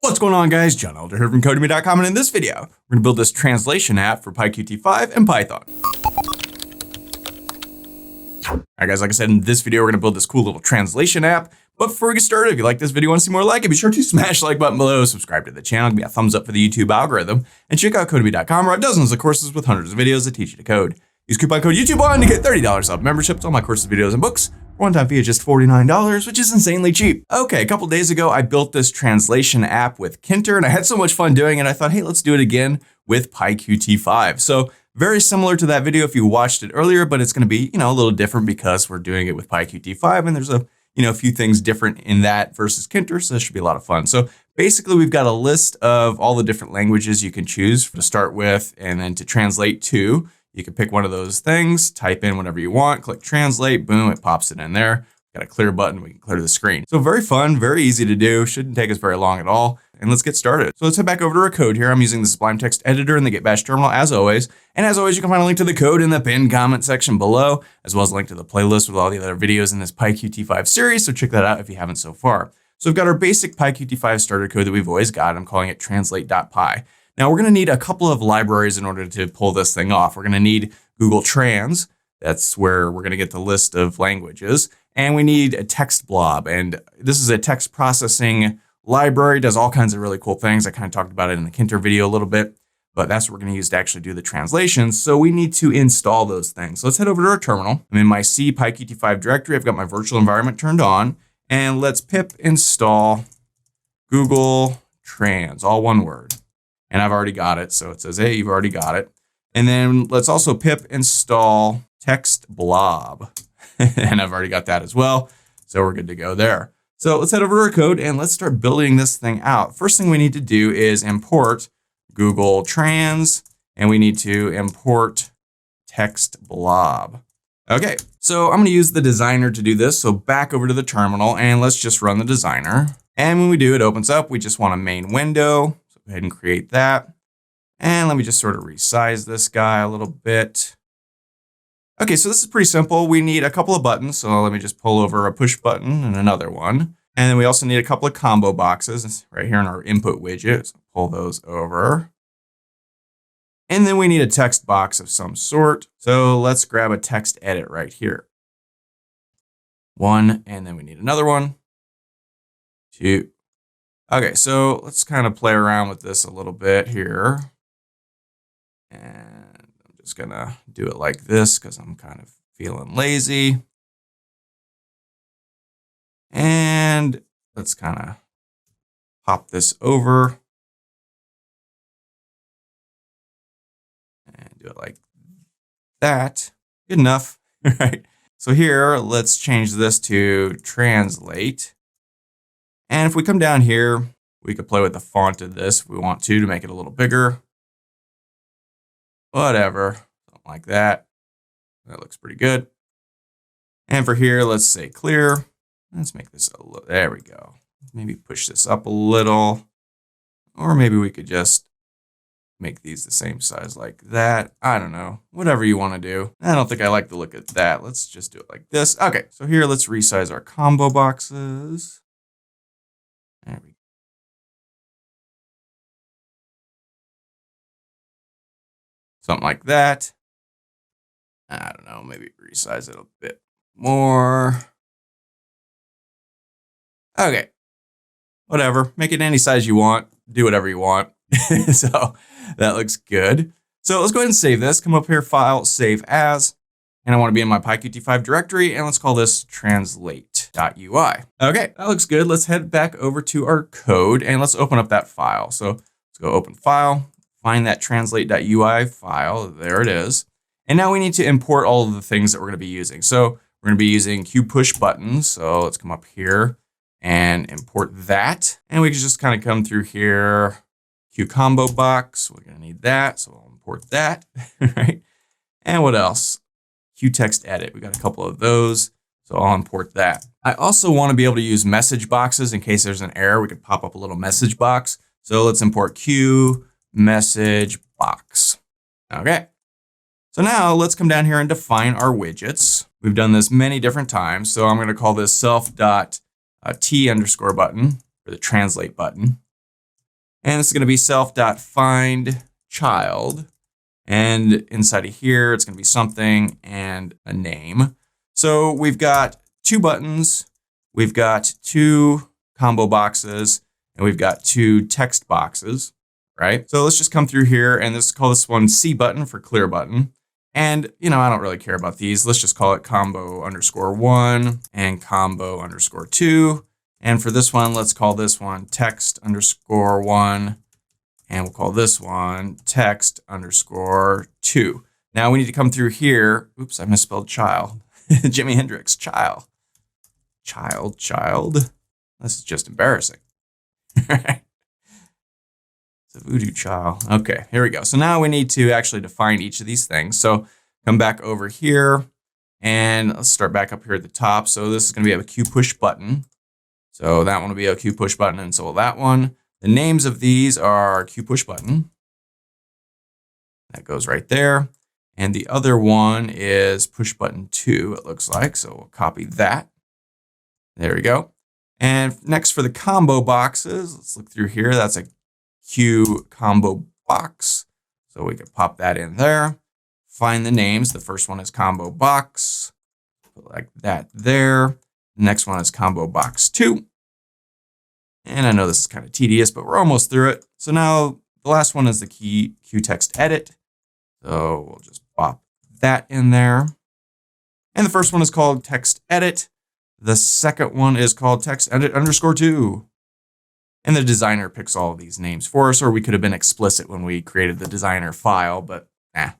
What's going on, guys? John Elder here from codemy.com, and in this video, we're gonna build this translation app for PyQt5 and Python. All right, guys, like I said, in this video, we're gonna build this cool little translation app. But before we get started, if you like this video and want to see more like it, be sure to smash the like button below, subscribe to the channel, give me a thumbs up for the YouTube algorithm, and check out codemy.com, where I have dozens of courses with hundreds of videos that teach you to code. Use coupon code YouTube1 to get $30 off membership to all my courses, videos, and books. One-time fee is just $49, which is insanely cheap. Okay, a couple days ago, I built this translation app with Kinter, and I had so much fun doing it, I thought, hey, let's do it again with PyQt5. So very similar to that video if you watched it earlier, but it's gonna be, a little different because we're doing it with PyQt5, and there's a few things different in that versus Kinter, so this should be a lot of fun. So basically, we've got a list of all the different languages you can choose to start with, and then to translate to. You can pick one of those things, type in whatever you want, click translate, boom, it pops it in there. Got a clear button, we can clear the screen. So very fun, very easy to do, shouldn't take us very long at all. And let's get started. So let's head back over to our code here. I'm using the Sublime Text Editor in the Git Bash terminal as always. And as always, you can find a link to the code in the pinned comment section below, as well as a link to the playlist with all the other videos in this PyQt5 series. So check that out if you haven't so far. So we've got our basic PyQt5 starter code that we've always got. I'm calling it translate.py. Now we're gonna need a couple of libraries in order to pull this thing off. We're gonna need Googletrans. That's where we're gonna get the list of languages. And we need a TextBlob. And this is a text processing library, does all kinds of really cool things. I kind of talked about it in the Kinter video a little bit, but that's what we're gonna use to actually do the translations. So we need to install those things. So let's head over to our terminal. I'm in my C PyQt5 directory. I've got my virtual environment turned on. And let's pip install Googletrans, all one word. And I've already got it. So it says, hey, you've already got it. And then let's also pip install TextBlob. And I've already got that as well. So we're good to go there. So let's head over to our code and let's start building this thing out. First thing we need to do is import Googletrans, and we need to import TextBlob. Okay, so I'm gonna use the designer to do this. So back over to the terminal and let's just run the designer. And when we do, it opens up. We just want a main window. So go ahead and create that. And let me just sort of resize this guy a little bit. Okay, so this is pretty simple. We need a couple of buttons. So let me just pull over a push button and another one. And then we also need a couple of combo boxes right here in our input widget. So pull those over. And then we need a text box of some sort. So let's grab a text edit right here. One, and then we need another one. Two. Okay, so let's kind of play around with this a little bit here. And I'm just gonna do it like this because I'm kind of feeling lazy. And let's kind of pop this over. And do it like that. Good enough. All right. So here, let's change this to translate. And if we come down here, we could play with the font of this if we want to make it a little bigger. Whatever, something like that. That looks pretty good. And for here, let's say clear. Let's make this a little, there we go. Maybe push this up a little. Or maybe we could just make these the same size like that. I don't know, whatever you want to do. I don't think I like the look of that. Let's just do it like this. Okay, so here, let's resize our combo boxes. There we go. Something like that. I don't know, maybe resize it a bit more. Okay, whatever, make it any size you want, do whatever you want. So that looks good. So let's go ahead and save this, come up here, file, save as, and I wanna be in my PyQt5 directory, and let's call this translate.ui. Okay, that looks good. Let's head back over to our code and let's open up that file. So let's go open file. Find that translate.ui file, there it is. And now we need to import all of the things that we're gonna be using. So we're gonna be using Q push buttons. So let's come up here and import that. And we can just kind of come through here, Q combo box, we're gonna need that. So I'll import that, right? And what else? Q text edit, we got a couple of those. So I'll import that. I also wanna be able to use message boxes in case there's an error, we could pop up a little message box. So let's import Q message box. Okay. So now let's come down here and define our widgets. We've done this many different times. So I'm going to call this self.t_button for the translate button. And this is going to be self.findChild. And inside of here, it's going to be something and a name. So we've got 2 buttons, we've got 2 combo boxes, and we've got 2 text boxes, right? So let's just come through here and let's call this one C button for clear button. And, you know, I don't really care about these. Let's just call it combo_1 and combo_2. And for this one, let's call this one text_1. And we'll call this one text_2. Now we need to come through here. Oops, I misspelled child. Jimi Hendrix, child. Child. This is just embarrassing. It's a voodoo child. Okay, here we go. So now we need to actually define each of these things. So come back over here and let's start back up here at the top. So this is going to be a Q push button. So that one will be a Q push button, and so will that one. The names of these are Q push button. That goes right there. And the other one is push button 2, it looks like. So we'll copy that. There we go. And next for the combo boxes, let's look through here. That's a Q combo box. So we can pop that in there. Find the names. The first one is combo box. Put like that there. The next one is combo box 2. And I know this is kind of tedious, but we're almost through it. So now the last one is the Q text edit. So we'll just pop that in there. And the first one is called text edit. The second one is called text edit _2. And the designer picks all of these names for us, or we could have been explicit when we created the designer file, but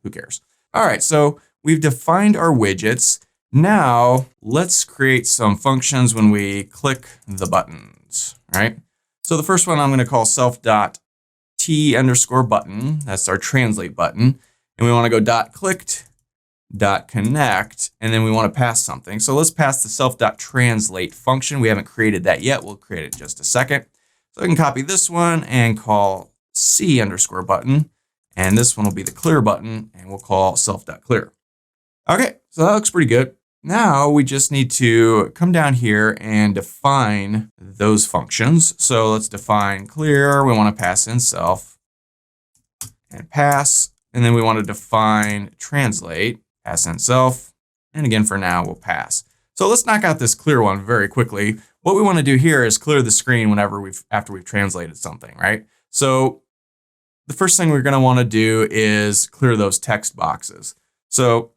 who cares? All right, so we've defined our widgets. Now let's create some functions when we click the buttons, right? So the first one I'm going to call self.t_button. That's our translate button. And we want to go .clicked.connect, and then we want to pass something. So let's pass the self.translate function. We haven't created that yet. We'll create it in just a second. So I can copy this one and call C_button. And this one will be the clear button, and we'll call self.clear. Okay, so that looks pretty good. Now we just need to come down here and define those functions. So let's define clear. We want to pass in self and pass. And then we want to define translate, pass in self. And again, for now, we'll pass. So let's knock out this clear one very quickly. What we want to do here is clear the screen after we've translated something, right? So the first thing we're going to want to do is clear those text boxes. So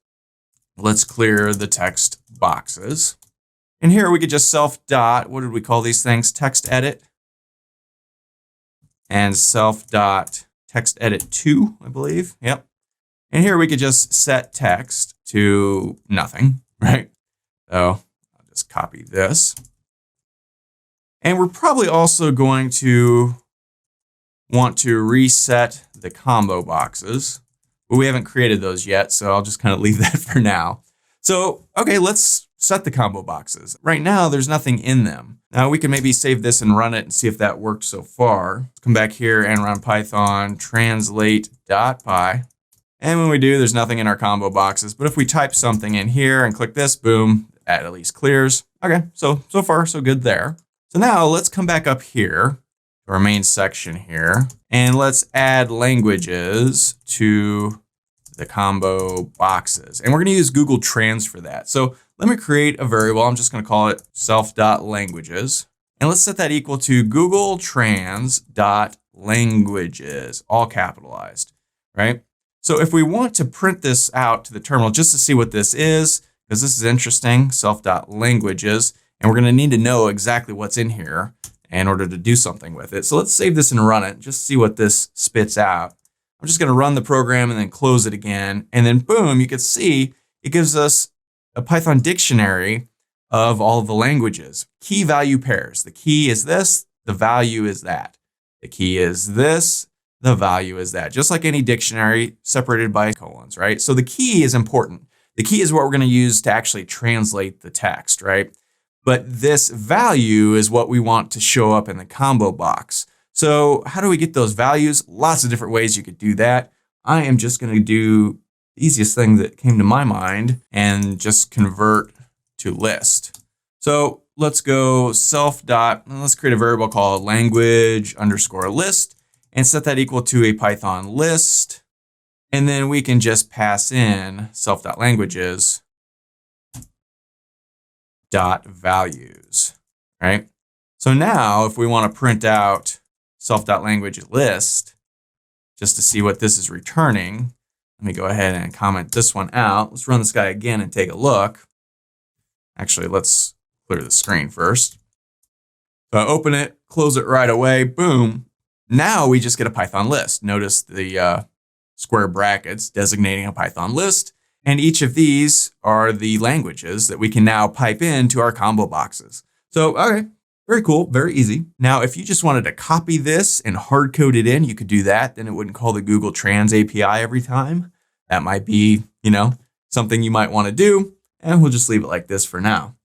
let's clear the text boxes. And here we could just what did we call these things? Text edit. And text edit 2, I believe. Yep. And here we could just set text to nothing, right? So I'll just copy this. And we're probably also going to want to reset the combo boxes, but we haven't created those yet, so I'll just kind of leave that for now. So, okay, let's set the combo boxes. Right now, there's nothing in them. Now we can maybe save this and run it and see if that worked so far. Let's come back here and run Python translate.py. And when we do, there's nothing in our combo boxes. But if we type something in here and click this, boom, that at least clears. Okay, so far so good there. So now let's come back up here to our main section here, and let's add languages to the combo boxes. And we're going to use Googletrans for that. So let me create a variable. I'm just going to call it self.languages. And let's set that equal to Googletrans.languages, all capitalized, right? So if we want to print this out to the terminal just to see what this is, because this is interesting, self.languages, and we're going to need to know exactly what's in here in order to do something with it. So let's save this and run it, just see what this spits out. I'm just going to run the program and then close it again. And then boom, you can see it gives us a Python dictionary of all of the languages. Key value pairs. The key is this, the value is that. The key is this, the value is that. Just like any dictionary separated by colons, right? So the key is important. The key is what we're going to use to actually translate the text, right? But this value is what we want to show up in the combo box. So how do we get those values? Lots of different ways you could do that. I am just going to do the easiest thing that came to my mind and just convert to list. So let's go let's create a variable called language_list. and set that equal to a Python list. And then we can just pass in self.languages .values, right? So now if we want to print out self.language list, just to see what this is returning, let me go ahead and comment this one out. Let's run this guy again and take a look. Actually, let's clear the screen first. So I open it, close it right away, boom. Now we just get a Python list. Notice the square brackets designating a Python list. And each of these are the languages that we can now pipe into our combo boxes. So, okay, very cool, very easy. Now, if you just wanted to copy this and hard code it in, you could do that. Then it wouldn't call the Googletrans API every time. That might be, something you might want to do. And we'll just leave it like this for now.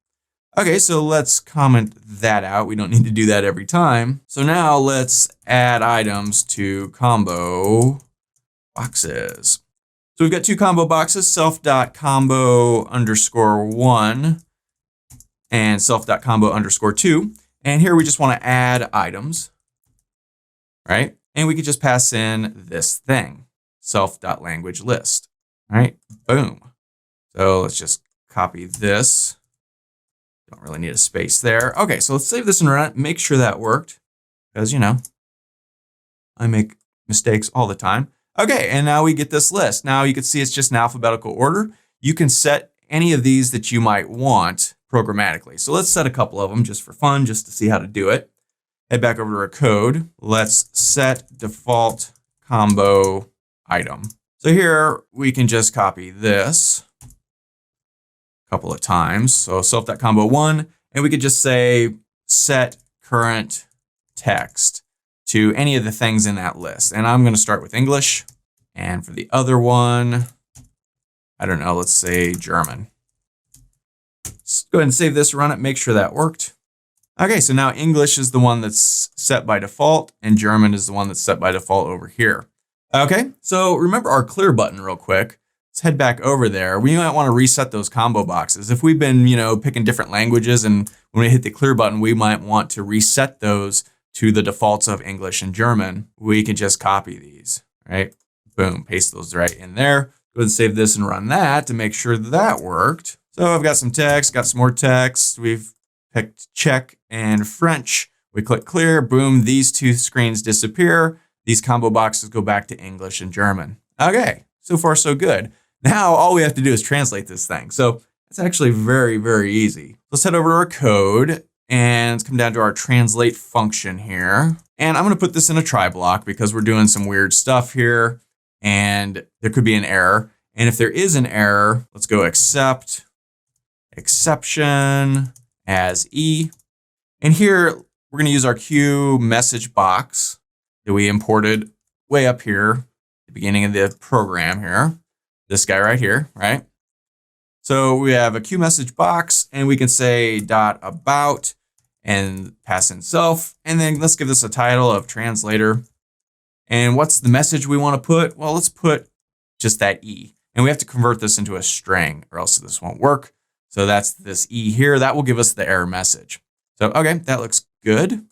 Okay, so let's comment that out. We don't need to do that every time. So now let's add items to combo boxes. So we've got two combo boxes, self.combo_1 and self.combo_2. And here we just want to add items, right? And we could just pass in this thing, self.language list, right? Boom. So let's just copy this. Don't really need a space there. Okay, so let's save this and run it. Make sure that worked because, I make mistakes all the time. Okay, and now we get this list. Now you can see it's just in alphabetical order. You can set any of these that you might want programmatically. So let's set a couple of them just for fun, just to see how to do it. Head back over to our code. Let's set default combo item. So here we can just copy this a couple of times. So self.combo1, and we could just say set current text to any of the things in that list. And I'm going to start with English. And for the other one, I don't know, let's say German. Let's go ahead and save this, run it, make sure that worked. Okay, so now English is the one that's set by default, and German is the one that's set by default over here. Okay, so remember our clear button real quick. Let's head back over there. We might want to reset those combo boxes. If we've been, picking different languages, and when we hit the clear button, we might want to reset those to the defaults of English and German. We can just copy these, right? Boom, paste those right in there. Go ahead and save this and run that to make sure that worked. So I've got some text, got some more text. We've picked Czech and French. We click clear, boom, these two screens disappear. These combo boxes go back to English and German. Okay, so far so good. Now all we have to do is translate this thing. So it's actually very, very easy. Let's head over to our code and let's come down to our translate function here. And I'm going to put this in a try block because we're doing some weird stuff here and there could be an error. And if there is an error, let's go except exception as E. And here we're going to use our Q message box that we imported way up here at the beginning of the program here. This guy right here, right? So we have a Q message box and we can say .about and pass in self. And then let's give this a title of translator. And what's the message we want to put? Well, let's put just that E. And we have to convert this into a string or else this won't work. So that's this E here. That will give us the error message. So, okay, that looks good.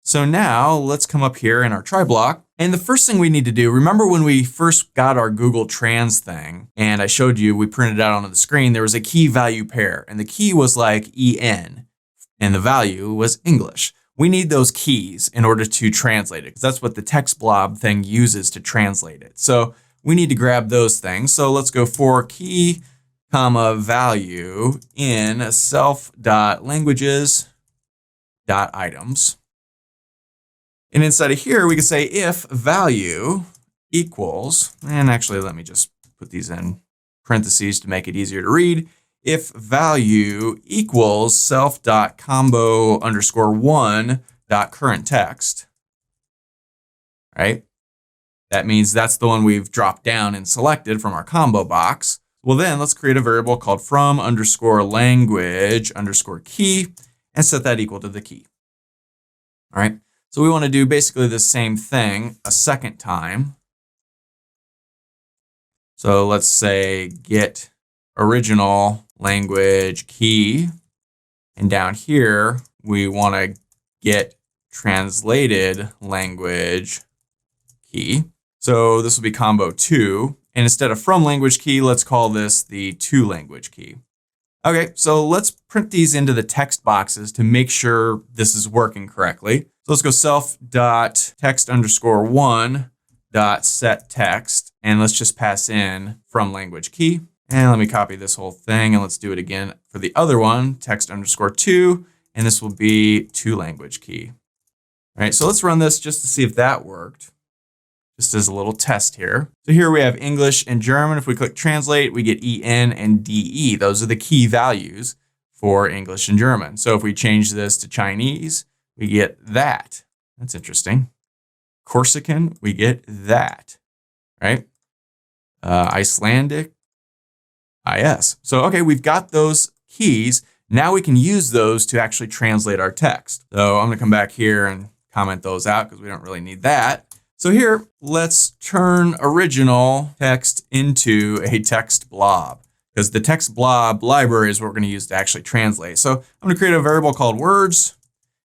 So now let's come up here in our try block. And the first thing we need to do, remember when we first got our Googletrans thing and I showed you, we printed out onto the screen, there was a key value pair and the key was like EN and the value was English. We need those keys in order to translate it because that's what the TextBlob thing uses to translate it. So we need to grab those things. So let's go for key, comma, value in self.languages.items. And inside of here, we can say if value equals, and actually let me just put these in parentheses to make it easier to read. If value equals self.combo_1.current text, right? That means that's the one we've dropped down and selected from our combo box. Well, then let's create a variable called from_language_key and set that equal to the key. All right. So we want to do basically the same thing a second time. So let's say get original language key. And down here, we want to get translated language key. So this will be combo 2. And instead of from language key, let's call this the to language key. Okay, so let's print these into the text boxes to make sure this is working correctly. So let's go self.text_1.setText, and let's just pass in from language key. And let me copy this whole thing and let's do it again for the other one, text_2, and this will be to language key. All right, so let's run this just to see if that worked. Just as a little test here. So here we have English and German. If we click translate, we get EN and DE. Those are the key values for English and German. So if we change this to Chinese, we get that. That's interesting. Corsican, we get that, right? Icelandic, IS. So, okay, we've got those keys. Now we can use those to actually translate our text. So I'm gonna come back here and comment those out because we don't really need that. So here, let's turn original text into a text blob, because the text blob library is what we're going to use to actually translate. So I'm going to create a variable called words,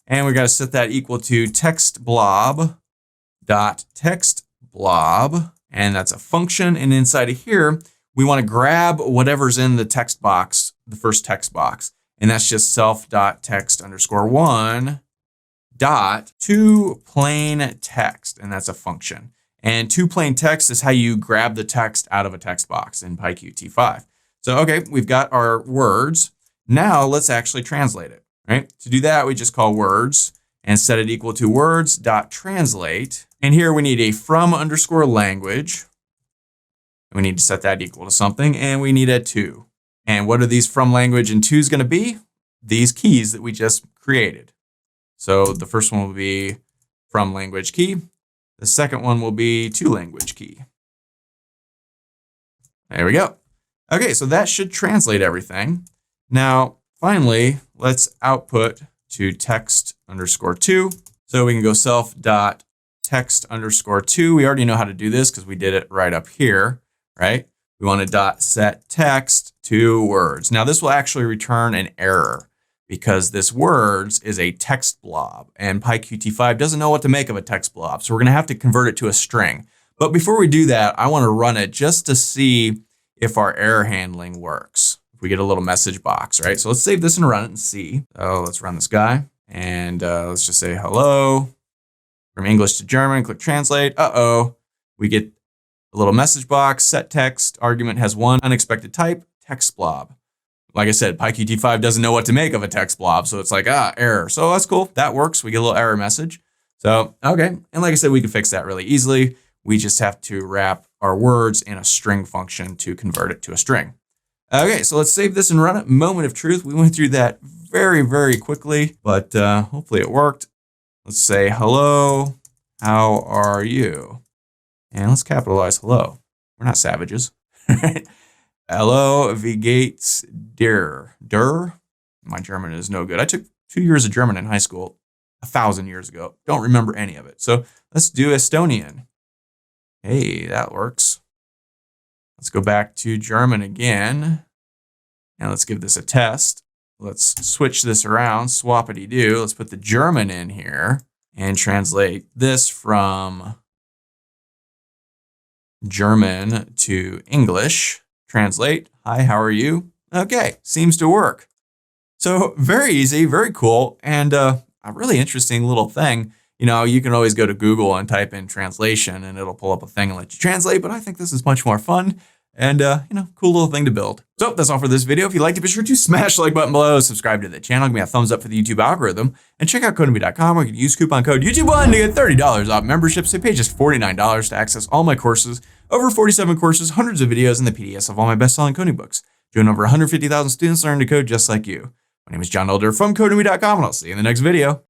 and we got to set that equal to textblob.textblob, and that's a function. And inside of here, we want to grab whatever's in the text box, the first text box, and that's just self.text_1. To plain text, and that's a function. And to plain text is how you grab the text out of a text box in PyQt5. So, okay, we've got our words. Now let's actually translate it, right? To do that, we just call words and set it equal to words.translate. And here we need a from_language. We need to set that equal to something, and we need a to. And what are these from language and to's going to be? These keys that we just created. So the first one will be from language key. The second one will be to language key. There we go. Okay, so that should translate everything. Now, finally, let's output to text_2. So we can go self.text_2. We already know how to do this because we did it right up here, right? We want to set text to words. Now this will actually return an error, because this words is a text blob and PyQt5 doesn't know what to make of a text blob. So we're gonna have to convert it to a string. But before we do that, I wanna run it just to see if our error handling works. If we get a little message box, right? So let's save this and run it and see. So let's run this guy and let's just say hello. From English to German, click translate. We get a little message box, set text, argument has one unexpected type, text blob. Like I said, PyQt5 doesn't know what to make of a text blob. So it's like, error. So that's cool. That works. We get a little error message. So, okay. And like I said, we can fix that really easily. We just have to wrap our words in a string function to convert it to a string. Okay, so let's save this and run it. Moment of truth. We went through that very, very quickly, but hopefully it worked. Let's say, hello, how are you? And let's capitalize hello. We're not savages. Hello, wie geht's dir? My German is no good. I took 2 years of German in high school 1,000 years ago. Don't remember any of it. So let's do Estonian. Hey, that works. Let's go back to German again. And let's give this a test. Let's switch this around, swapity-doo. Let's put the German in here and translate this from German to English. Translate, hi, how are you? Okay, seems to work. So very easy, very cool, and a really interesting little thing. You know, you can always go to Google and type in translation and it'll pull up a thing and let you translate, but I think this is much more fun and, cool little thing to build. So that's all for this video. If you liked it, be sure to smash the like button below, subscribe to the channel, give me a thumbs up for the YouTube algorithm, and check out codemy.com where you can use coupon code YouTube1 to get $30 off memberships. They pay just $49 to access all my courses, over 47 courses, hundreds of videos, and the PDFs of all my best-selling coding books. Join over 150,000 students learning to code just like you. My name is John Elder from codemy.com, and I'll see you in the next video.